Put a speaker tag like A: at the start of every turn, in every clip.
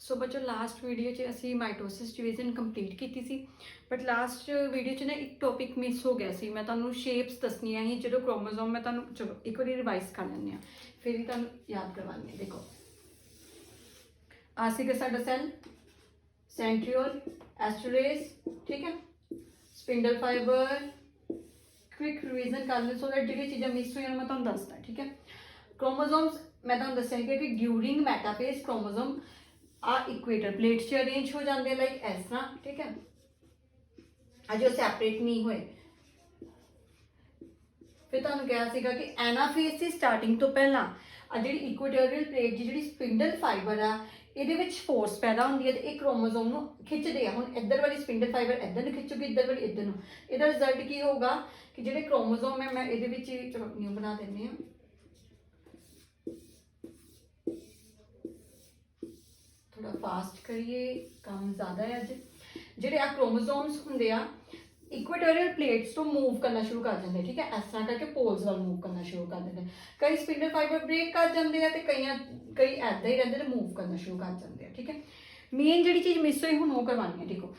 A: सो बच्चों last video च असी माइटोसिस डिवीजन कंप्लीट की सी बट लास्ट वीडियो च ना एक टॉपिक मिस हो गया सी। मैं तुहानू शेप्स दसनियां ही जो क्रोमोसोम मैं तुहानू चलो एक बार रिवाइज कर लैंदे फिर ही तुहानू याद करवानी। देखो आ सीगा साडा सेल सेंट्रियोल एस्ट्रोलेस, ठीक है, स्पिंडल फाइबर, क्विक रिवीजन कर लो सो दैट जी चीज़ा मिस हुई मैं तुहानू दसदा, ठीक है। क्रोमोसोम्स मैं तुहानू दस्सिया कि ड्यूरिंग मैटाफेज क्रोमोसोम आ इक्वेटर प्लेट से अरेंज हो जाते हैं लाइक इस तरह, ठीक है, अजे सैपरेट नहीं हुए। फिर तुहानू कहा सीगा कि एनाफेज की स्टार्टिंग तो पहला जी इक्वेटोरियल प्लेट की जी स्पिंडल फाइबर आ ये फोर्स पैदा होती है तो एक क्रोमोसोम को खिंचते हैं। हम इधर वाली स्पिंडल फाइबर इधर खिंचूगी, इधर वाली इधर को, यदा रिजल्ट की होगा कि जो क्रोमोसोम है मैं ये चलो न्यू बना देनी हूँ, थोड़ा फास्ट करिए काम ज़्यादा है अज। ਜਿਹੜੇ ਆ क्रोमोसोम्स ਹੁੰਦੇ ਆ इक्वेटोरियल प्लेट्स तो मूव करना शुरू कर देंगे, ठीक है, इस तरह करके पोल्स वाल मूव करना शुरू कर देंगे। कई स्पिंडल फाइबर ब्रेक कर जाते हैं तो कई ऐदा ही रहते मूव करना शुरू कर जाते हैं, ठीक है। मेन जी चीज़ मिस हुई हूँ वो करवानी है। देखो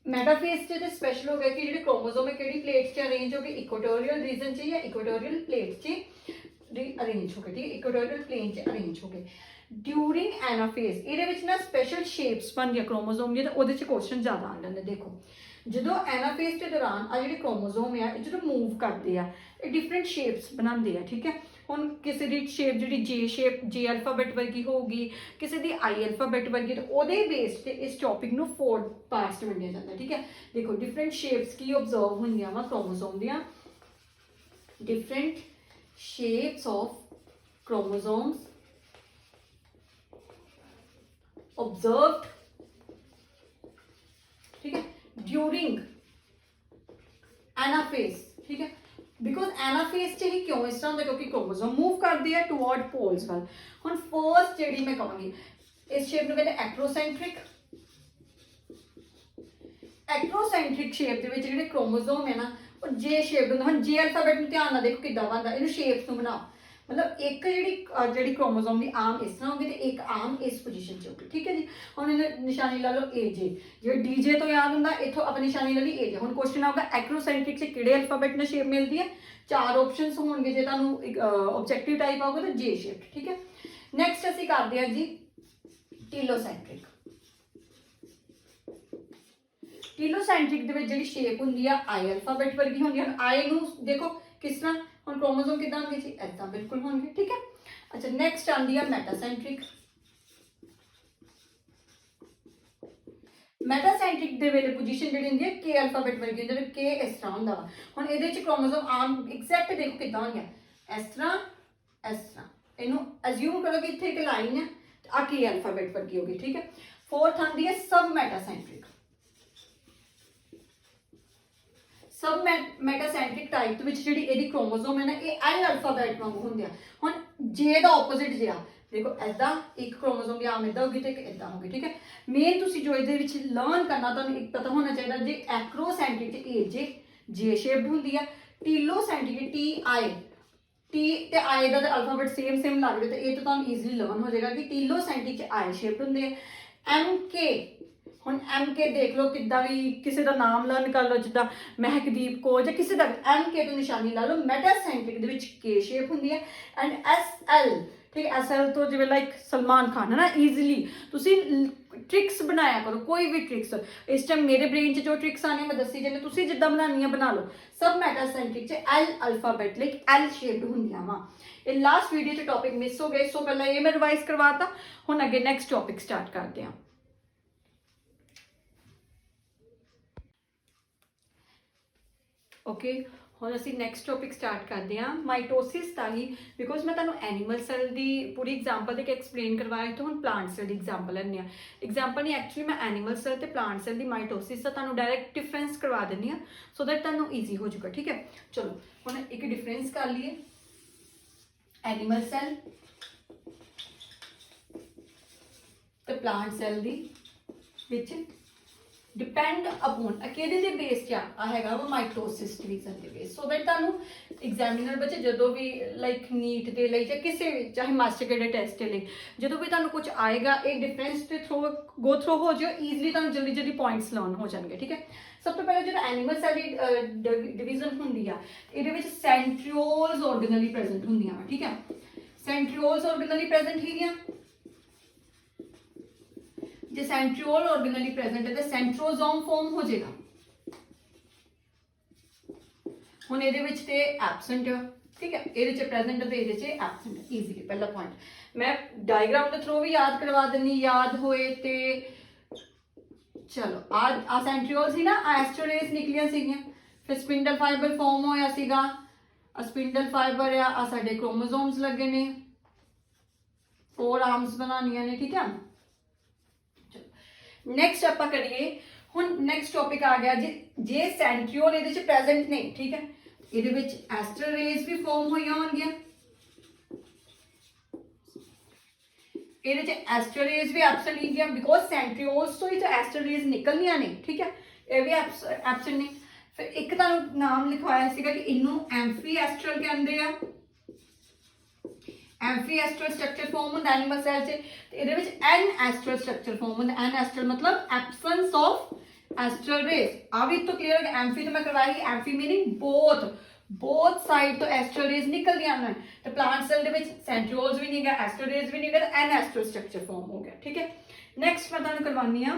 A: मैटाफेज से स्पेशल हो गया कि जो क्रोमोसोम है कि प्लेट्स से अरेंज हो गए इक्वेटोरियल रीजन से या इक्वेटोरियल प्लेट से अरेंज हो गए, ठीक है, इक्वेटोरियल प्लेन से अरेंज हो गए। ड्यूरिंग एनाफेज ये ना स्पेशल शेप्स बन गया क्रोमोसोम की, तो वो क्वेश्चन ज़्यादा आ जाते। देखो जो एनाफेज के दौरान आ जो क्रोमोसोम है जो मूव करते हैं ये डिफरेंट शेप्स बनाते हैं, ठीक है। हम किसी की शेप जी जे शेप जे अल्फाबेट वर्गी होगी, किसी की आई अल्फाबेट वर्गी, तो वो बेस से इस टॉपिक में 4 पार्ट्स वंडिया जाता है, ठीक है। देखो डिफरेंट शेप्स की ऑब्जर्व होंगे वा क्रोमोसोम दियां, different shapes of chromosomes observed, ठीक है, ड्यूरिंग एनाफेज, ठीक है। बिकॉज एनाफेज से ही क्यों इस तरह होता क्योंकि क्रोमोसोम मूव करते हैं टुवर्ड पोल्स वाल। हुण फर्स्ट जी मैं कहूँगी इस शेप को कहते हैं एक्ट्रोसेंट्रिक। एक्ट्रोसेंट्रिक शेप के जो क्रोमोसोम है ना वो जे शेप होंगे। हम जे अल्फाबेट में ध्यान ना देखो कि बनता इन शेप्स में बनाओ, मतलब एक जी क्रोमोसोम की आम इस तरह होगी तो एक आम इस पोजीशन से होगी, ठीक है जी। हम इन्हें निशानी ला लो ए जे, जो डी जे तो याद होंगे इतों अपनी निशानी ला ली ए जे। हम क्वेश्चन आऊगा एक्ट्रोसेंट्रिक से किहड़े अल्फाबेट ने शेप मिलती है, 4 ऑप्शन होंगे जो तुहानू ऑब्जेक्टिव टाइप आऊगा तो जे शेप, ठीक है। नैक्सट असीं करते हैं जी टीलोसेंट्रिक। टीलोसेंट्रिक जी शेप होंगी आई अल्फाबेट वर्गी होंगी। हम आई नू देखो किस तरह हम क्रोमोसोम कितना होंगे जी ऐसा बिल्कुल होंगे, ठीक है। अच्छा नैक्सट आती है मैटासेंट्रिक। मैटासेंट्रिक दे वेले पोजीशन जी होंगी के अल्फाबेट वर्गी होंगी, के इस तरह होंगे वा। हुण इहदे विच क्रोमोसोम आम एग्जैक्ट देखो कितना होंगे इस तरह इनू अज्यूम करो कि इत्थे एक लाइन है आ के अल्फाबेट वर्गी होगी, ठीक है। फोर्थ आती है सब मैटासेंट्रिक। सब मैटासेंट्रिक टाइप जी क्रोमोसोम है ना ये एल अल्फाबेट वांगू होंगे। हम जे का ऑपोजिट जे देखो ऐदा एक क्रोमोसोम की आम इदा होगी तो एक इदा होगी, ठीक है। मेन तुम जो ये लर्न करना तो एक पता होना चाहिए जी एक्रोसेंट्रिक ए जे जे शेप्ड होंगी है, टीलोसेंट्रिक टी आई टी ते आई का अल्फाबेट सेम सेम लग रहे तो ये तो ईजिली लर्न हो जाएगा कि टीलोसेंट्रिक आई शेप्ड होंगे। एम के हम एम के देख लो कि भी किसी का नाम लर्न कर लो जिदा महकदीप को या किसी का एम के तो निशानी ला लो। मैटासेंट्रिक के शेप होंगी है एंड एस एल, ठीक है, एस एल तो जिवें लाइक सलमान खान है ना ईजिली तुम ट्रिक्स बनाया करो कोई भी ट्रिक्स। इस टाइम मेरे ब्रेन जो ट्रिक्स आने मैं दसी जाने तुम जिदा बनानी बना लो। सब metacentric L alphabet like L shaped होंगे वा। ये लास्ट वीडियो टॉपिक मिस हो गए, सो पहले ये मैं रिवाइज करवाता। हुण अगे नैक्सट टॉपिक स्टार्ट करते हैं। ओके हम असी नैक्सट टॉपिक स्टार्ट करते हैं माइटोसिस का ही। बिकॉज मैं तुहानू एनीमल सैल की पूरी एग्जाम्पल देके एक्सप्लेन करवाया तो हम प्लांट सैल की एग्जाम्पल लैंदे हैं। एग्जाम्पल नहीं एक्चुअली मैं एनीमल सैल तो प्लांट सैल की माइटोसिस का तुहानू डायरैक्ट डिफरेंस करवा देनी है सो दैट तुहानू ईजी हो जाएगा, ठीक है। चलो हम एक डिफरेंस कर लीए एनीमल सैल तो प्लांट सैल दी विच। डिपेंड अपॉन किहदे दे बेस च आ हैगा वा mitosis division they base so that तुहानू एग्जामिनर बच्चे जदों भी लाइक नीट दे लई जां किसी भी चाहे मास्टर ग्रेड टेस्ट दे लई जदों भी तुहानू कुछ आएगा एक डिफरेंस दे थ्रू गो थ्रू हो जाओ ईजली तुहानू जल्दी जल्दी पॉइंट्स लर्न हो जाएंगे ठीक है। सब तो पहले जो एनिमल सैल डिवीजन होंदी आ इहदे विच सेंट्रियोल्स ऑर्गेनली प्रेजेंट होंदियां वा ठीक है। सेंट्रियोल्स ऑर्गेनली प्रेजेंट हैगियां जो सेंट्रियोल ऑर्गेनली प्रेजेंट है तो सेंट्रोजोम फॉर्म हो जाएगा हुण इहदे विच ते एब्सेंट है ठीक है इहदे च प्रेजेंट है तो इहदे च एब्सेंट है ईजीली पहला पॉइंट मैं डायग्राम के थ्रू भी याद करवा देनी याद होए ते चलो आ सेंट्रियोल सी ना एस्ट्रोरेज निकलियां सीगियां फिर स्पिंडल फाइबर फॉर्म होया सीगा स्पिंडल फाइबर आ साडे क्रोमोसोम्स लगे ने 4 आर्म्स बनानियां ने ठीक है। नैक्सट आप करिए हुण नैक्सट टॉपिक आ गया जी जे सेंट्रियोल इहदे च प्रेजेंट नहीं ठीक है इहदे विच एस्टर रेज भी फॉर्म होईयां होणगियां इहदे च एस्टर रेज भी एब्सेंट होईयां बिकॉज सेंट्रियोल्स तो ही तो एस्टर रेज निकलनियां ने ठीक है ये भी एब्सेंट नहीं। फिर एक तुहानू नाम लिखवाया सीगा कि इनू एम्फी एस्ट्रल कहंदे आ एम्फी एस्ट्रल स्ट्रक्चर फॉर्म होंदा एनिमल सेल च ते इहदे विच एन एस्ट्रल स्ट्रक्चर फॉर्म होंदा एन एस्ट्रल मतलब एब्सेंस ऑफ एस्ट्रल रेज आ भी तो क्लियर है एम्फी तो मैं करवाई एम्फी मीनिंग बोथ साइड तो एस्ट्रल रेज निकलदियां हैं तो प्लांट सेल दे विच सेंट्रियोल्स भी नहीं गया एस्ट्रल रेज भी नहीं गया एन एस्ट्रल स्ट्रक्चर फॉर्म हो गया ठीक है। नेक्स्ट मैं तुहानू करवानी आ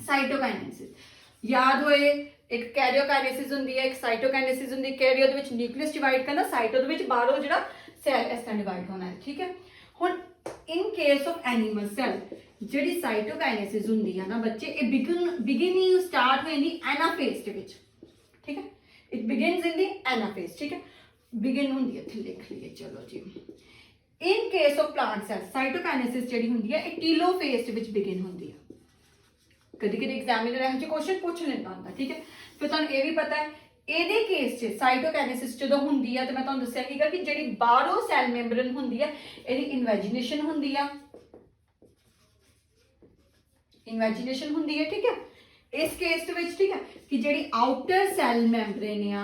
A: साइटोकाइनेसिस याद होए एक कैरियोकाइनेसिस हुंदी है एक साइटोकाइनेसिस हुंदी है कैरियो दे विच न्यूक्लियस डिवाइड करना साइटो दे विच बाहरों जिहड़ा सेल इस तरह डिवाइड होना है ठीक है। हुण in case of animal cell जिहड़ी साइटोकाइनेसिस हुंदी है ना बच्चे ये बिगिनिंग स्टार्ट हो जांदी एनाफेज दे विच ठीक है it begins in the anaphase ठीक है बिगिन हुंदी है इत्थे लिख लईए चलो जी। In case of plant cell cytokinesis जिहड़ी हुंदी है ये टीलोफेज दे विच बिगिन हुंदी है कभी कभी एग्जामिनर इहो जिहे क्वेश्चन पूछ लेंदा हुंदा ठीक है। फिर तुहानू ये भी पता है ਇਹਦੇ ਕੇਸ 'ਚ ਸਾਈਟੋਕਾਈਨੇਸਿਸ ਜਦੋਂ ਹੁੰਦੀ ਆ ਤੇ ਮੈਂ ਤੁਹਾਨੂੰ ਦੱਸਿਆ ਸੀਗਾ ਕਿ ਜਿਹੜੀ ਬਾਹਰੋਂ ਸੈਲ ਮੈਂਬਰਨ ਹੁੰਦੀ ਆ ਇਹਦੀ ਇਨਵੈਜੀਨੇਸ਼ਨ ਹੁੰਦੀ ਹੈ ਠੀਕ ਹੈ। ਇਸ ਕੇਸ ਦੇ ਵਿੱਚ ਠੀਕ ਹੈ ਕਿ ਜਿਹੜੀ ਆਊਟਰ ਸੈਲ ਮੈਂਬਰੇਨ ਆ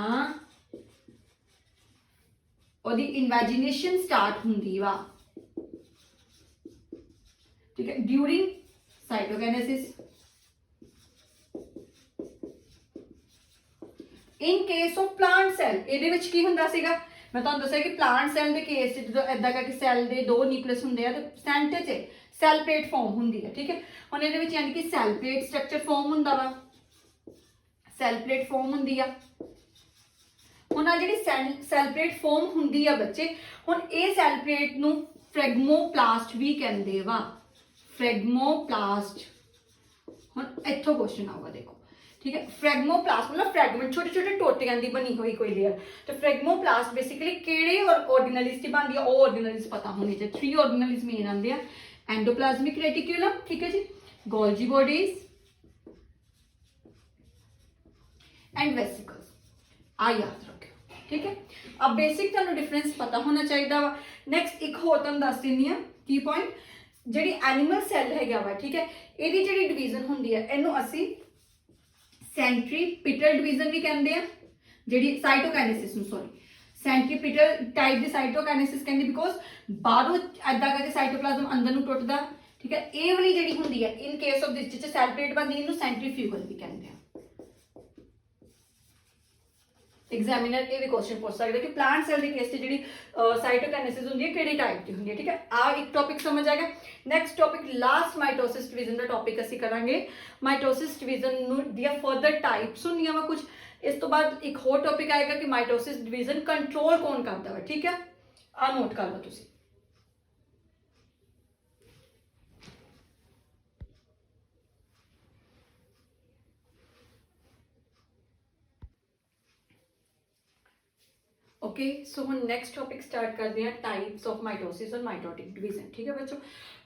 A: ਉਹਦੀ ਇਨਵੈਜੀਨੇਸ਼ਨ ਸਟਾਰਟ ਹੁੰਦੀ ਵਾ ਠੀਕ ਹੈ during cytokinesis. In case of plant cell ਇਹਦੇ ਵਿੱਚ ਕੀ ਹੁੰਦਾ ਸੀਗਾ ਮੈਂ ਤੁਹਾਨੂੰ ਦੱਸਿਆ ਕਿ ਪਲਾਂਟ ਸੈਲ ਦੇ ਕੇਸ ਜਦੋਂ ਇਦਾਂ ਕਰਕੇ ਸੈਲ ਦੇ ਦੋ ਨਿਊਕਲੀਅਸ ਹੁੰਦੇ ਆ ਤੇ ਸੈਂਟਰ 'ਚ ਸੈਲ ਪਲੇਟ ਫਾਰਮ ਹੁੰਦੀ ਹੈ ਠੀਕ ਹੈ। ਹੁਣ ਇਹਦੇ ਵਿੱਚ ਯਾਨੀ ਕਿ ਸੈਲ ਪਲੇਟ ਸਟਰਕਚਰ ਫਾਰਮ ਹੁੰਦਾ ਵਾ ਸੈਲ ਪਲੇਟ ਫਾਰਮ ਹੁੰਦੀ ਆ ਹੁਣ ਆ ਜਿਹੜੀ ਸੈਲ ਪਲੇਟ ਫਾਰਮ ਹੁੰਦੀ ਆ ਬੱਚੇ ਹੁਣ ਇਹ ਸੈਲ ਪਲੇਟ ਨੂੰ ਫ੍ਰੈਗਮੋਪਲਾਸਟ ਵੀ ਕਹਿੰਦੇ ਵਾ ਫ੍ਰੈਗਮੋਪਲਾਸਟ। ਹੁਣ ਇੱਥੋਂ ਕੁਐਸਚਨ ਆਊਗਾ ਦੇਖੋ ठीक है फ्रैगमोप्लास्ट मतलब फ्रैगमेंट छोटे छोटे टोटियां दी बनी हुई कोई लेयर तो फ्रैगमोप्लास्ट बेसिकली केड़े और ऑर्गेनल्स दी बनदी है ओ ऑर्गेनल्स पता होने चाहिए 3 ऑर्गेनल्स मेन आंदे हैं एंडोप्लाज्मिक रेटिकुलम ठीक है जी गोल्जी बॉडीज एंड वेसिकल्स आ याद रखो ठीक है। अब बेसिक तुहानू डिफरेंस पता होना चाहिए वा। नैक्सट एक होर तुहानू दस दिंदी हां की पॉइंट जिहड़ी एनिमल सैल हैगा वा ठीक है इहदी जिहड़ी डिवीजन हुंदी है इहनू असीं सेंट्रीपिटल डिवीजन भी कहते हैं जी साइटोकाइनेसिस सॉरी सेंट्रीपिटल टाइप की साइटोकाइनेसिस कहते बिकॉज बाहरों ऐदा करके साइटोप्लाज्म अंदर नूं टुटदा ठीक है। ये वाली जी होंगी है in case of this cell plate बनती है सेंट्रीफ्यूगल भी कहते हैं। एग्जामिनर ये भी क्वेश्चन पूछ सकते कि प्लांट सेल के केस से जी साइटोकाइनेसिस होंगी है किहड़ी टाइप की होंगी है ठीक है। आ एक टॉपिक समझ आ गया। Next topic last mitosis division का टॉपिक असीं करांगे। माइटोसिस डिवीजन दियां फर्दर टाइप्स होंदियां वा कुछ इस तो बाद एक होर टॉपिक आएगा कि माइटोसिस डिवीजन कंट्रोल कौन करता है ठीक है। आ नोट कर लो तुसीं। ओके सो हम नेक्स्ट टॉपिक स्टार्ट करते हैं टाइप्स ऑफ माइटोसिस और माइटोटिक डिवीजन ठीक है बच्चों।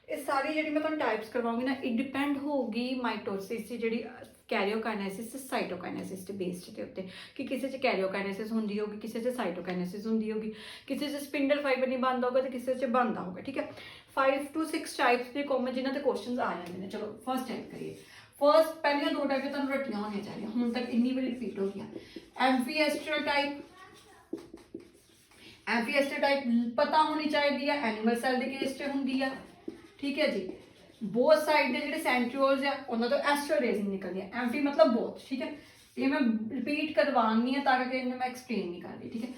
A: ये सारी जी मैं तुहानूं टाइप्स करवाऊंगी ना ये डिपेंड होगी माइटोसिस की जी कैरियोकाइनेसिस ते साइटोकाइनेसिस के बेस्ड के उत्ते कि किसी च कैरियोकाइनेसिस होंदी होगी किसी च साइटोकाइनेसिस होंदी होगी किसी च स्पिंडल फाइबर नहीं बनता होगा तो किसी च बनता होगा ठीक है। 5 to 6 टाइप्स के कॉमन जिन्होंने क्वेश्चन आ जाते हैं। चलो फर्स्ट टाइप करिए। फर्स्ट पहले दो टाइप तुहानूं रट्टियां होनी चाहिए, हुण तक इन्नी बारी रिपीट हो गया। एम्फीएस्टर टाइप, एम्फीएस्टर टाइप पता होनी चाहिए है, एनिमल सेल के केस च हुंदी है, ठीक है जी। बोथ साइड के जिहड़े सेंट्रियोल्स है उन्हां तो एस्ट्रल रेज निकलदी है, एम्फी मतलब बोथ, ठीक है। ये मैं रिपीट करवानी है ताकि मैं एक्सप्लेन नहीं कर रही, ठीक है।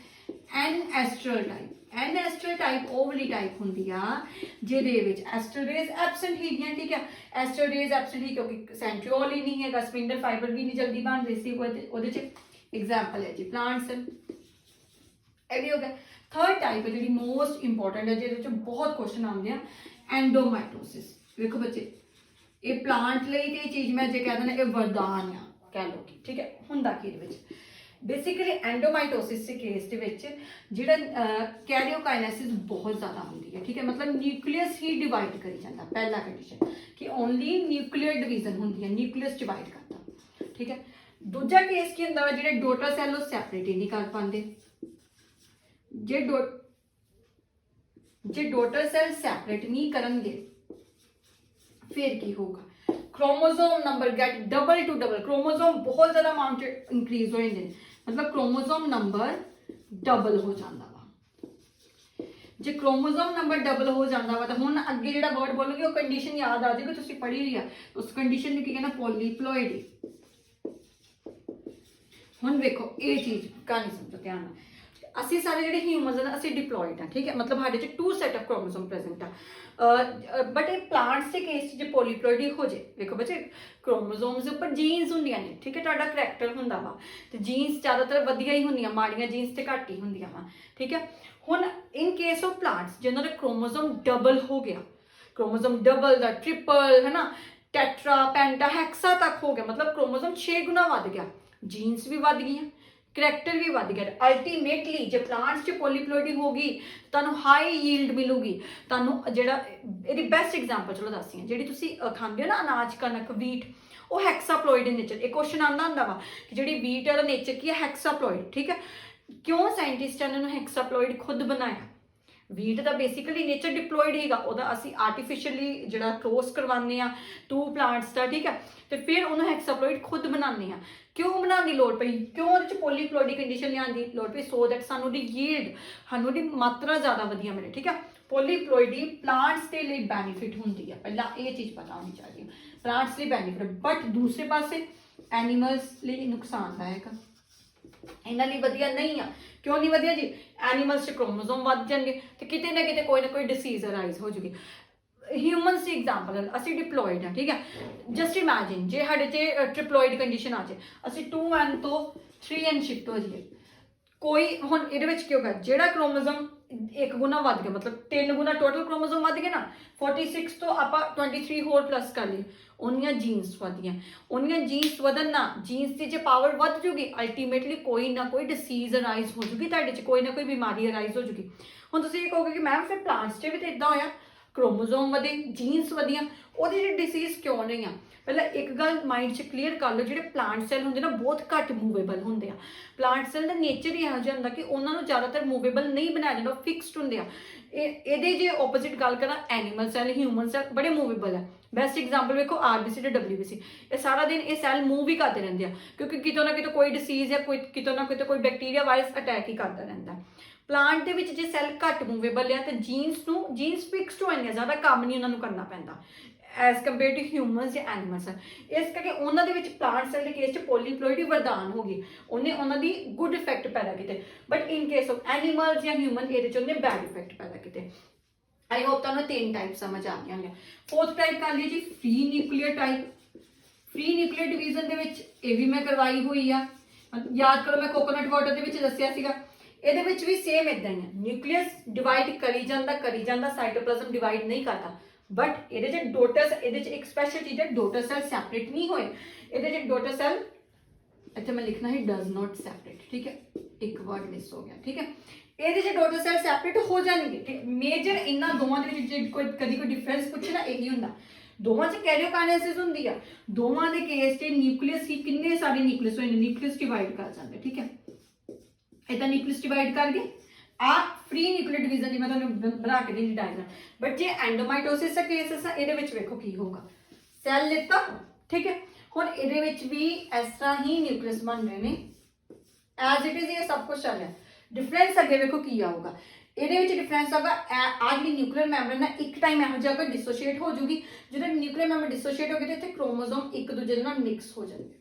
A: An astral type, an astral type ਉਹ ਵਾਲੀ टाइप ਹੁੰਦੀ ਆ ਜਿਹਦੇ ਵਿੱਚ ਐਸਟਰਲ ਰੇਜ਼ ਐਬਸੈਂਟ ਹੈਗੀਆਂ, ਠੀਕ ਹੈ। ਐਸਟਰਲ ਰੇਜ਼ ਐਬਸੈਂਟ ਹੀ ਕਿਉਂਕਿ ਸੈਂਟਰੀਓਲ ਹੀ ਨਹੀਂ ਹੈਗਾ, ਸਪਿੰਡਲ ਫਾਈਬਰ ਵੀ ਨਹੀਂ ਜਲਦੀ ਬਣ ਰਹੀ ਸੀ ਉਹਦੇ ਚ। एग्जाम्पल है जी प्लांट सेल, ये भी हो गया। थर्ड टाइप है जी मोस्ट इंपॉर्टेंट है, जिहदे बहुत क्वेश्चन आते हैं, एंडोमाइटोसिस। देखो बच्चे ये प्लांट लई ते चीज़ मैं जे कह देना ये वरदान आ कह लो, ठीक है। हुंदा की बेसिकली एंडोमाइटोसिस के केस दे विच जिहड़ा कैरियोकाइनेसिस बहुत ज़्यादा होंदी है, ठीक है। मतलब न्यूक्लियस ही डिवाइड करी जाता, पहला कंडीशन कि ओनली न्यूक्लियर डिवीजन होंदी है, न्यूक्लियस डिवाइड करता, ठीक है। दूजा केस की होंदा जिहड़े डोटर सैल वो सैपरेट ही नहीं कर पाते, जे डोटर सैल सैपरेट नहीं करनगे फिर की होगा, chromosome number get double to double, chromosome बहुत ज़्यादा अमाउंट इंक्रीज हो जाते हैं, मतलब क्रोमोसोम नंबर डबल हो जाता वा। जे क्रोमोसोम नंबर डबल हो जाता वा तो हुण अगे जिहड़ा वर्ड बोलोगे वो कंडीशन याद आ जाएगी, तुसीं पढ़ी हुई है उस कंडीशन में की कहना पॉलीप्लॉइडी। हुण देखो ये चीज़ कहानी समझो ध्यान नाल, असी सारे जिहड़े ह्यूमनस हैं असी डिप्लॉयड हैं, ठीक है। मतलब साडे च 2 सेट ऑफ क्रोमोसोम प्रेजेंट है, बट ये प्लांट्स के केस जो पॉलीप्लॉइडी हो जाए, देखो बच्चे क्रोमोसोम्स के उपर जीन्स होंदियां ने, ठीक है। तुहाडा करैक्टर हुंदा वा ते जीन्स ज़्यादातर वधिया ही होंदियां, माड़ियां जीन्स ते घट ही होंदियां वा, ठीक है। हुण इन केस ऑफ प्लांट्स जिन्हां दा क्रोमोसोम डबल हो गया, क्रोमोसोम डबल दा ट्रिपल है ना, टैट्रा पेंटा हैक्सा तक हो गया, मतलब क्रोमोसोम 6 गुना वध गया, जीन्स भी वध गई, करैक्टर भी वध गया। अल्टीमेटली जो प्लांट्स च पॉलीप्लॉइडी होगी तुहानूं हाई यील्ड मिलूगी, तुहानूं जिहड़ा इहदी बेस्ट एग्जाम्पल चलो दसदी हां, जिहड़ी तुसीं खांदे हो ना अनाज कनक वीट, वो हैक्साप्लॉइड इन नेचर। एक क्वेश्चन आंदा हुंदा वा कि जिहड़ी वीट है ओहदा नेचर की है हैक्साप्लॉइड, ठीक है। क्यों साइंटिस्ट ने इन्हूं हैक्साप्लॉइड खुद बनाया, वीट का बेसिकली नेचर डिप्लॉयड हैगा, ਉਹਦਾ ਅਸੀਂ आर्टिफिशियली ਜਿਹੜਾ क्रॉस करवाने आ 2 प्लांट्स का, ठीक है। तो फिर उन्होंने हैक्साप्लॉइड खुद बनाने आ, क्यों बनाने की लोड़ पई, क्यों ਉਹਦੇ ਚ पॉलीप्लॉइडी कंडीशन लियान दी लोड़ पई, सो दैट सानू दी यील्ड सानू दी मात्रा ज़्यादा वधिया मिले, ठीक है। पॉलीप्लॉइडी प्लांट्स के लिए बेनिफिट होंदी है, पहला ये चीज़ पता होनी चाहिए, प्लांट्स लिए बेनिफिट, बट दूसरे पासे एनिमल्स लिए नुकसानदायक, इन्हां लई वधिया नहीं आ। क्यों नहीं वधिया जी, एनिमल्स च क्रोमोसोम वध जाएंगे तो किते ना किते कोई ना कोई डिसीज अराइज हो जाएगी। ह्यूमनस की एग्जाम्पल है, असी डिप्लॉयड हैं, ठीक है। जस्ट इमेजिन जे साढ़े च ट्रिप्लॉयड कंडीशन आ जाए, असी 2n तो 3n शिफ्ट हो जाइए, कोई हुण इहदे विच की होगा, जिहड़ा क्रोमोसोम 1 गुना वध गया, मतलब 3 गुना टोटल क्रोमोसोम वध गए ना, 46 तो आपां 23 होर प्लस कर लिए, उन्नियां जीन्स वधियां, उन्नियां जीन्स वधन ना जीन्स की जो पावर वध जूगी, अल्टीमेटली कोई ना कोई डिसीज अराइज हो जूगी, तुहाडे च कोई ना कोई बीमारी अराइज हो जूगी। हुण तुसीं ये कहोगे कि मैम फिर प्लांट्स च भी तो इदां होया, क्रोमोसोम वधे जीन्स वधियां, ओहदी जी डिसीज क्यों नहीं आ। पहले एक गल माइंड च क्लीयर कर लो, जिहड़े प्लांट सैल होंदे ना बहुत घट मूवेबल होंदे आ, प्लांट सैल दा नेचर ही इहो जिहा हुंदा कि उन्हां नूं ज़्यादातर मूवेबल नहीं बनाया जांदा, फिक्सड होंदे आ। ਇਹਦੇ जे ओपोजिट गल करा एनिमल सैल ह्यूमन सैल बड़े मूवेबल है। बेस्ट एग्जाम्पल देखो RBC ते WBC, ये सारा दिन ये सैल मूव ही करते रहते हैं, क्योंकि कितों ना कितों कोई डिसीज या कोई कितों ना कितों कोई बैक्टीरिया वायरस अटैक ही करता रहता है। प्लांट के विच जे सैल घट मूवेबल है तो जीन्स फिक्सड हो जाए, ज़्यादा काम नहीं उन्होंने करना पैंदा एज कंपेयर टू ह्यूमनस या एनिमल्स। इस करके उन्होंने दे विच प्लांट सैल के केस च पॉलीप्लॉइडी वरदान हो गई, उन्हें उन्होंने गुड इफेक्ट पैदा किए, but in case of animals या ह्यूमन ये उन्हें बैड इफेक्ट पैदा किए। आई होप तुहानूं 3 टाइप समझ आ गई होंगे। फोर्थ टाइप कर लीजिए free nuclear type. Free nuclear division दे विच ये भी मैं करवाई हुई आ, याद करो मैं कोकोनट वाटर दे विच दस्सिया सीगा, ਇਹਦੇ ਵਿੱਚ ਵੀ ਸੇਮ ਇਦਾਂ ਹੀ ਹੈ, ਨਿਊਕਲੀਅਸ ਡਿਵਾਈਡ ਕਰੀ ਜਾਂਦਾ ਸਾਈਟੋਪਲਾਜ਼ਮ ਡਿਵਾਈਡ ਨਹੀਂ ਕਰਦਾ, ਬਟ ਇਹਦੇ ਚ ਡੋਟਰ, ਇਹਦੇ ਚ ਇੱਕ ਸਪੈਸ਼ਲ ਚੀਜ਼ ਹੈ, ਡੋਟਰ ਸੈਲ ਸੈਪਰੇਟ ਨਹੀਂ ਹੋਏ, ਇਹਦੇ ਚ ਡੋਟਰ ਸੈਲ ਇੱਥੇ ਮੈਂ ਲਿਖਣਾ ਹੈ ਡਜ਼ ਨੋਟ ਸੈਪਰੇਟ, ਠੀਕ ਹੈ, ਇੱਕ ਵਰਡ ਮਿਸ ਹੋ ਗਿਆ, ਠੀਕ ਹੈ। ਇਹਦੇ ਚ ਡੋਟਰ ਸੈਲ ਸੈਪਰੇਟ ਹੋ ਜਾਣਗੇ, ਮੇਜਰ ਇਹਨਾਂ ਦੋਵਾਂ ਦੇ ਵਿੱਚ ਕੋਈ ਕਦੀ ਕੋਈ ਡਿਫਰੈਂਸ ਪੁੱਛੇ ਨਾ ਇਹੀ ਹੁੰਦਾ, ਦੋਵਾਂ ਚ ਕੈਰੀਓਕਾਈਨੇਸਿਸ ਹੁੰਦੀ ਆ, ਦੋਵਾਂ ਦੇ ਕੇਸ 'ਚ ਨਿਊਕਲੀਅਸ ਹੀ ਕਿੰਨੇ ਸਾਰੇ ਨਿਊਕਲੀਅਸ ਹੋਏ ਨੇ, ਨਿਊਕਲੀਅਸ ਡਿਵਾਈਡ ਕਰ ਜਾਂਦੇ, ਠੀਕ ਹੈ। इतना न्यूक्लियस डिवाइड करके आ फ्री न्यूक्लियर डिवीजन की मैं तुहानूं बना के दी डायग्राम, बट जे एंडोमाइटोसिस का केस है ये देखो की होगा, सैल लेता ठीक है। हुण इहदे विच भी इस तरह ही न्यूक्लियस बन रहे ने, एज इट इज ये सब कुछ चल रहा है। डिफरेंस अगे वेखो की आऊगा, ਇਹਦੇ ਵਿੱਚ डिफरेंस होगा आ जी न्यूक्लियर मैंबर ना एक टाइम ਇਹੋ ਜਿਹਾ डिसोशिएट हो जूगी, जो न्यूक्लियर मैंबर डिसोशिएट हो गए तो इतने क्रोमोसोम एक दूजे ਦੇ ਨਾਲ मिक्स हो जाएंगे,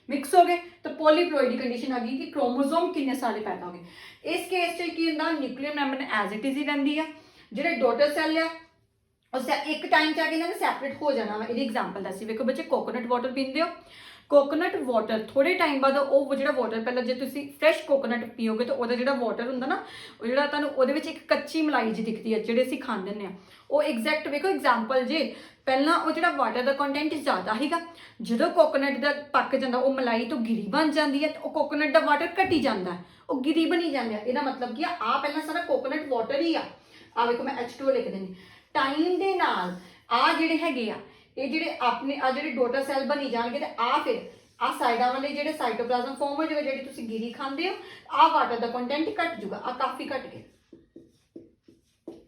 A: मिक्स हो गए तो पॉलीप्लॉइड की कंडीशन आ गई कि क्रोमोसोम कितने सारे पैदा हो गए। इस केस च की होंदा nuclear membrane as it is ही रहिंदी है, जिहड़े डॉटर सैल है उस एक टाइम च आके इन्होंने सैपरेट हो जाना वा। ਇਹਦੀ एग्जांपल दसी वेखो बच्चे, कोकोनट वाटर पींदे हो, कोकोनट वाटर थोड़े टाइम बाद वो जो वाटर पहले जो तुम फ्रैश कोकोनट पीओगे तो वह जो वाटर होंगे ना वो जो एक कच्ची मलाई जी दिखती है जी अं खाते हैं वो एग्जैक्ट वेखो एग्जाम्पल जे पहला वो जो वाटर का कंटेंट ज़्यादा है, जो कोकोनट का पक जाता वो मलाई तो गिरी बन जाती है, तो कोकोनट का वाटर घटी जाता है, वो गिरी बनी जाता है। यदा मतलब कि आ पहला सारा कोकोनट वाटर ही आ वेखो मैं H2O लिख देनी। टाइम के नाल आ जिहड़े हैगे आ ये जिहड़े अपने आ जिहड़े डॉटर सैल बनी जाएंगे तो आ फिर आ साइडा वाले जिहड़े साइटोप्लाज्म फॉर्म हो जाएगा, जिहड़ी तुसीं गिरी खांदे हो आ वाटर का कंटेंट घट जूगा, आ काफ़ी घट गया।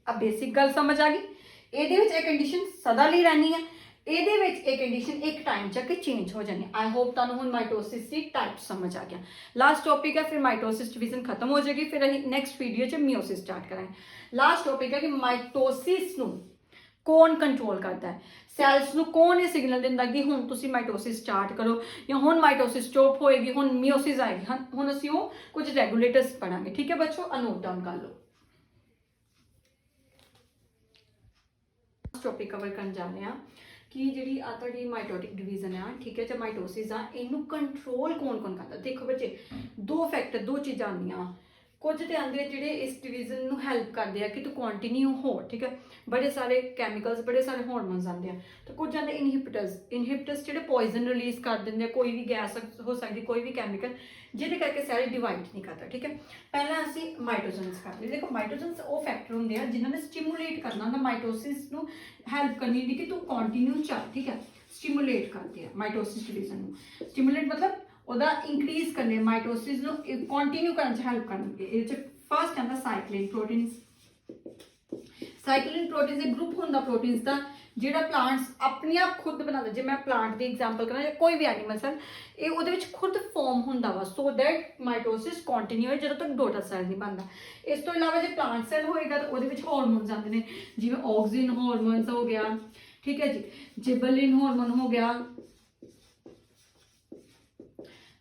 A: अब बेसिक गल समझ आ गई। ਇਹਦੇ ਵਿੱਚ ਇਹ ਕੰਡੀਸ਼ਨ ਸਦਾ ਲਈ ਰਹਿਣੀ ਹੈ, ਇਹਦੇ ਵਿੱਚ ਇਹ ਕੰਡੀਸ਼ਨ ਇੱਕ ਟਾਈਮ ਚੱਕ ਚੇਂਜ ਹੋ ਜਾਣੀ। ਆਈ ਹੋਪ ਤੁਹਾਨੂੰ ਹੁਣ ਮਾਈਟੋਸਿਸ ਦੀ ਟਾਈਪ ਸਮਝ ਆ ਗਿਆ। ਲਾਸਟ ਟੌਪਿਕ ਹੈ, ਫਿਰ ਮਾਈਟੋਸਿਸ ਡਿਵੀਜ਼ਨ ਖਤਮ ਹੋ ਜਾਏਗੀ, ਫਿਰ ਅਸੀਂ ਨੈਕਸਟ ਵੀਡੀਓ 'ਚ ਮਿਓਸਿਸ ਸਟਾਰਟ ਕਰਾਂਗੇ। ਲਾਸਟ ਟੌਪਿਕ ਹੈ ਕਿ ਮਾਈਟੋਸਿਸ ਨੂੰ कौन कंट्रोल करता है, सैल्स ਨੂੰ कौन ये सिग्नल ਦਿੰਦਾ कि ਹੁਣ ਤੁਸੀਂ ਮਾਈਟੋਸਿਸ ਸਟਾर्ट करो या ਹੁਣ ਮਾਈਟੋਸਿਸ ਸਟਾਪ ਹੋਏਗੀ, ਹੁਣ ਮਿਓਸਿਸ ਆਏਗੀ। ਹੁਣ ਅਸੀਂ ਉਹ ਕੁਝ ਰੈਗੂਲੇਟਰਸ ਪੜਾਂਗੇ, ठीक है बच्चों, आ नोट डाउन कर लो। टॉपिक कवर करन जा रहे हैं कि जी आ तुहाडी माइटोटिक डिवीजन है, ठीक है, चाहे माइटोसिस आ इनू कंट्रोल कौन कौन करता। देखो बच्चे दो फैक्टर दो चीज़ां आंदियां, कुछ तो आंदे जिहड़े इस डिवीजन नू हैल्प करते हैं कि तू कंटिन्यू हो, ठीक है, बड़े सारे कैमिकल्स बड़े सारे हार्मोन्स आते हैं, तो कुछ आंदे इनहिबिटर्स जिहड़े पॉइजन रिलीज कर देंगे, कोई भी गैस हो सकती कोई भी कैमिकल जिहदे करके सैल डिवाइड नहीं करता, ठीक है। पहला असी माइटोजेंस करते हैं। देखो माइटोजेंस वो फैक्टर होंगे हैं जिन्होंने स्टिमुलेट करना होंगे माइटोसिस नू हैल्प करनी होंगी कि तू कंटिन्यू चल, ठीक है, स्टिमुलेट करते हैं माइटोसिस डिवीजन नू। स्टिमुलेट मतलब ਉਹਦਾ इंक्रीज करने माइटोसिस ਨੂੰ कंटिन्यू करने ਚ हेल्प करनगे। ਇਹ ਚ फर्स्ट आंदा साइक्लिन प्रोटीन्स। साइक्लिन प्रोटीन्स एक ग्रुप होंदा प्रोटीन्स ਦਾ ਜਿਹੜਾ प्लांट्स अपने आप खुद बनाते। जे मैं प्लांट की एग्जाम्पल करा या कोई भी एनिमल सैल ये ਉਹਦੇ ਵਿੱਚ खुद फॉर्म होंदा वा सो दैट माइटोसिस कंटिन्यू है ਜਦੋਂ तक डॉटर सैल नहीं बनता। इस तो इलावा जो प्लांट सैल होएगा तो ਉਹਦੇ ਵਿੱਚ हार्मोन्स आते हैं, जिवें ऑक्सिन हार्मोन्स हो गया, ठीक है जी, जिबरलिन हार्मोन हो गया,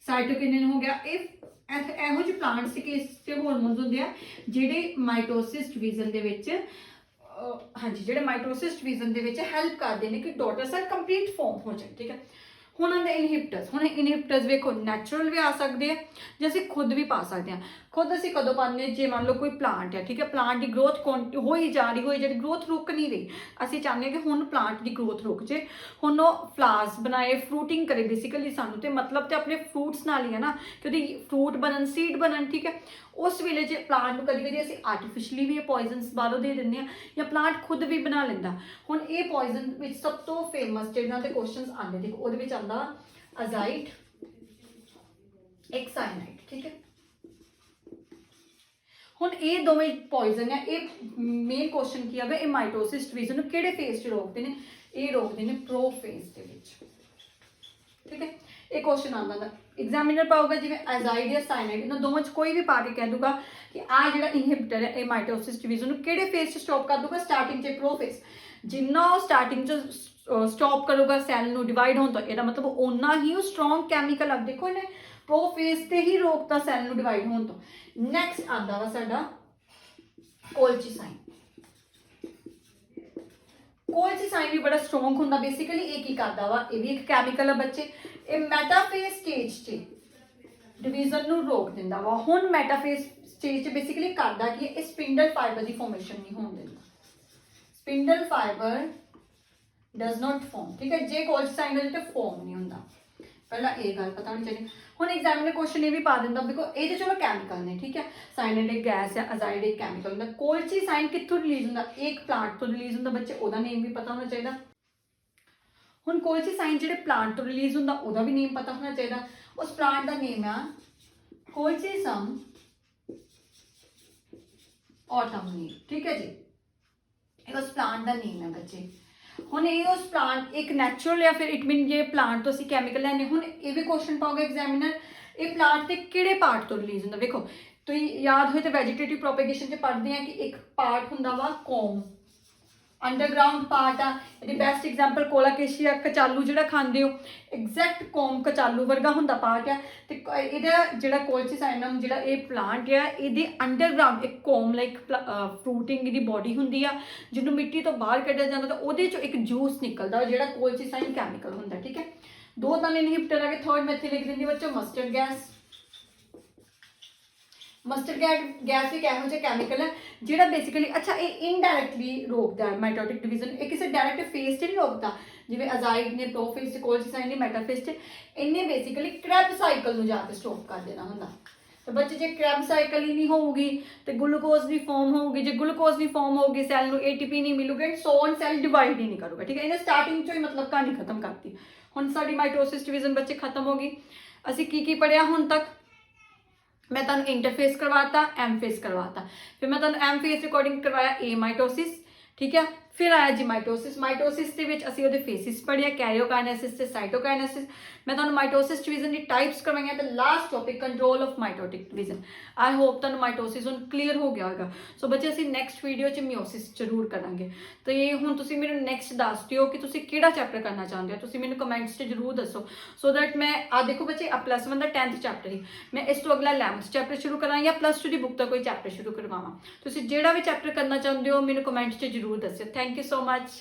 A: साइटोकिनिन हो गया। ਇਹੋ ਜਿਹੇ प्लांट्स के हार्मोन्स होंगे हैं जिहड़े माइटोसिस डिवीजन दे विच हाँ जी जिहड़े माइटोसिस डिवीजन दे विच हैल्प करते हैं कि डॉटर सैल कंप्लीट फॉर्म हो जाए, ठीक है। हुण आंदे इनहिबिटर्स। हुण इनहिबिटर्स वेखो नैचुरल भी आ सकते हैं जो असीं खुद भी पा सकते हैं। खुद असीं कदों पाने जे मान लो कोई प्लांट है, ठीक है, प्लांट की ग्रोथ हो ही जा रही, हो जी ग्रोथ रुक नहीं रही, असीं चाहते हैं कि हुण प्लांट की ग्रोथ रुक जाए, हुण वो फ्लावर्स बनाए फ्रूटिंग करे। बेसिकली सानू तो मतलब तो अपने फ्रूट्स नाल ही है ना कि उहदी फ्रूट बनन सीड बनन, ठीक है। उस वेले जे प्लांट नूं कदी कदी असीं आर्टिफिशली भी पॉइजनस बाहरों दे दिंदे आ या प्लांट खुद भी बना लैंदा। हुण ये पॉइजन विच सब तो फेमस जिन्हां दे क्वेश्चनस आंदे, देखो उहदे विच आंदा अजाइट एक साइनाइड, ठीक है। हुण ये दोवें पॉइजन है, ये मेन क्वेश्चन की है ये माइटोसिस डिवीजन नूं किहड़े फेज च रोकते हैं, ये रोकते हैं प्रो फेज दे विच, ठीक है। एक क्वेश्चन आता एग्जामिनर पाऊगा जिवें एजाइड या साइनाइड इन्होंने दोवां च कोई भी पा के कह दूगा कि आ जिहड़ा इनहिबिटर है ये माइटोसिस डिवीजन नूं किहड़े फेज च स्टॉप कर दूगा, स्टार्टिंग च प्रो फेज। जिन्ना स्टार्टिंग च स्टॉप करूगा सैल नूं डिवाइड होण तो ਇਹਦਾ मतलब उन्ना ही स्ट्रॉन्ग कैमिकल अब देखो इन्हें प्रो फेज ते ही रोकता सैल नूं डिवाइड होण तो। नैक्सट आंदा वा साडा कोल्चिसाइन। कोल्चिसाइन भी बड़ा स्ट्रॉन्ग होंदा। बेसिकली ये की करदा वा, ये भी एक कैमिकल है बच्चे, ये मेटाफेज स्टेज से डिवीजन नूं रोक दिंदा वा। हुण मेटाफेज स्टेज से बेसिकली करदा कि ये स्पिंडल फाइबर की फॉर्मेशन नहीं होण दिंदा, spindle fibre does not form, ठीक है। जे कोल्चिसाइन है तो फॉर्म नहीं होंदा, पहला ये गल पता होनी चाहिए। हुण एग्जामिनर क्वेश्चन ये भी पा दिंदा बिकॉज ये तो चलो कैमिकल ने, ठीक है, साइनाइड एक गैस है, अजाइड एक कैमिकल होंदा। कोल्चिसाइन कित्थों रिलीज होंदा, एक प्लांट तो रिलीज होंदा, बच्चे ओदा नेम भी पता होना चाहिए। हुण कोल्चिसाइन जिहड़े प्लांट तो रिलीज होंदा ओदा भी नेम पता होना चाहिए। उस प्लांट का नेम है कोल्चिसम ऑटमनी, ठीक है जी, उस प्लांट का नेम है बच्चे। ਹੁਣ ਇਹ ਉਸ ਪਲਾਂਟ ਇੱਕ ਨੈਚੁਰਲ ਜਾਂ ਫਿਰ ਇਟ ਮੀਨ ਜੇ ਪਲਾਂਟ ਤੋਂ ਅਸੀਂ ਕੈਮੀਕਲ ਲੈਣੇ, ਹੁਣ ਇਹ ਵੀ ਕੁਐਸਚਨ ਪਾਓਗੇ ਐਗਜ਼ਾਮੀਨਰ, ਇਹ ਪਲਾਂਟ ਦੇ ਕਿਹੜੇ ਪਾਰਟ ਤੋਂ ਰਿਲੀਜ਼ ਹੁੰਦਾ। ਵੇਖੋ ਤੁਸੀਂ ਯਾਦ ਹੋਏ ਤਾਂ ਵੈਜੀਟੇਟਿਵ ਪ੍ਰੋਪੇਗੇਸ਼ਨ 'ਚ ਪੜ੍ਹਦੇ ਆ ਕਿ ਇੱਕ ਪਾਰਟ ਹੁੰਦਾ ਵਾ ਕੋਮ, ਅੰਡਰਗਰਾਉਂਡ ਪਾਰਟ ਆ। ਇਹਦੀ ਬੈਸਟ ਐਗਜ਼ਾਮਪਲ ਕੋਲਾਕੇਸ਼ੀਆ, ਕਚਾਲੂ ਜਿਹੜਾ ਖਾਂਦੇ ਹੋ, ਐਗਜ਼ੈਕਟ ਕੋਮ ਕਚਾਲੂ ਵਰਗਾ ਹੁੰਦਾ ਪਾਰਟ ਆ। ਤੇ ਇਹਦਾ ਜਿਹੜਾ ਕੋਲਚੀਸਾਈਨਮ ਜਿਹੜਾ ਇਹ ਪਲਾਂਟ ਆ, ਇਹਦੇ ਅੰਡਰਗਰਾਉਂਡ ਇੱਕ ਕੋਮ ਲਾਈਕ ਫਰੂਟਿੰਗ ਇਹਦੀ ਬੋਡੀ ਹੁੰਦੀ ਆ, ਜਿਹਨੂੰ ਮਿੱਟੀ ਤੋਂ ਬਾਹਰ ਕੱਢਿਆ ਜਾਂਦਾ ਤਾਂ ਉਹਦੇ ਚੋਂ ਇੱਕ ਜੂਸ ਨਿਕਲਦਾ ਜਿਹੜਾ ਕੋਲਚੀਸਾਈਨ ਕੈਮੀਕਲ ਹੁੰਦਾ। ਠੀਕ ਹੈ, ਦੋ ਤਾਂ ਇਨਹਿਬਿਟਰ ਆ ਗਏ। ਥਰਡ ਮੈਂ ਇੱਥੇ ਲਿਖ ਦਿੰਦੀ ਬੱਚੋ ਮਸਟਰਡ ਗੈਸ। ਮਸਟਰਡ ਗੈਸ ਇੱਕ ਇਹੋ ਜਿਹਾ ਕੈਮੀਕਲ ਹੈ ਜਿਹੜਾ ਬੇਸਿਕਲੀ ਅੱਛਾ ਇਹ ਇਨਡਾਇਰੈਕਟਲੀ ਰੋਕਦਾ ਹੈ ਮਾਈਟੋਟਿਕ ਡਿਵੀਜ਼ਨ। ਇਹ ਕਿਸੇ ਡਾਇਰੈਕਟ ਫੇਸ 'ਤੇ ਨਹੀਂ ਰੋਕਦਾ, ਜਿਵੇਂ ਅਜ਼ਾਈਡ ਨੇ ਪ੍ਰੋਫੇਸ 'ਤੇ, ਕੋਲਚੀਸਾਈਨ ਨੇ ਮੈਟਾਫੇਸ 'ਤੇ। ਇਹਨੇ ਬੇਸਿਕਲੀ ਕ੍ਰੈਬ ਸਾਈਕਲ ਨੂੰ ਜਾ ਕੇ ਸਟਾਪ ਕਰ ਦੇਣਾ ਹੁੰਦਾ। ਤੇ ਬੱਚੇ ਜੇ ਕ੍ਰੈਬ ਸਾਈਕਲ ਹੀ ਨਹੀਂ ਹੋਊਗੀ ਤੇ ਗਲੂਕੋਜ਼ ਦੀ ਫਾਰਮ ਹੋਊਗੀ, ਜੇ ਗਲੂਕੋਜ਼ ਦੀ ਫਾਰਮ ਹੋਊਗੀ ਸੈੱਲ ਨੂੰ ATP ਨਹੀਂ ਮਿਲੂਗਾ, ਸੋ ਔਨ ਸੈੱਲ ਡਿਵਾਈਡ ਹੀ ਨਹੀਂ ਕਰੂਗਾ। ਠੀਕ ਹੈ, ਇਹਨੇ ਸਟਾਰਟਿੰਗ 'ਚੋਂ ਹੀ ਮਤਲਬ ਕਹਾਣੀ ਖਤਮ ਕਰਤੀ। ਹੁਣ ਸਾਡੀ ਮਾਈਟੋਸਿਸ ਡਿਵੀਜ਼ਨ ਬੱਚੇ ਖਤਮ ਹੋ ਗਈ। ਅਸੀਂ ਕੀ ਪੜ੍ਹਿਆ ਹੁਣ ਤੱਕ? मैं तुहानू इंटरफेस करवाता, एम फेस करवाता, फिर मैं तुहानू एम फेस अकॉर्डिंग करवाया ए माइटोसिस। ठीक है, फिर आया जी माइटोसिस। माइटोसिस के विच असीं उहदे फेसिस पढ़िया, कैरियोकाइनेसिस ते साइटोकाइनेसिस। मैं तुहानू माइटोसिस डिवीजन की टाइप्स करवाइयां ते last topic control of mitotic division. I hope तुहानू माइटोसिस हुण क्लीयर हो गया होगा। सो बच्चे असीं नैक्सट वीडियो च मिओसिस जरूर करांगे। तो ये हुण तुसीं मैनूं नैक्सट दस दिओ कि तुसीं किहड़ा चैप्टर करना चाहुंदे हो, तुसीं मैनूं कमेंट्स च जरूर दसो, सो दैट मैं देखो बच्चे +1 का 10th चैप्टर ही मैं इस तो अगला 11th चैप्टर शुरू करां या +2 की बुक का कोई चैप्टर शुरू करवावां। तुसीं जिहड़ा भी चैप्टर करना चाहुंदे हो मैनूं कमेंट च जरूर दस्सिओ। Thank you so much.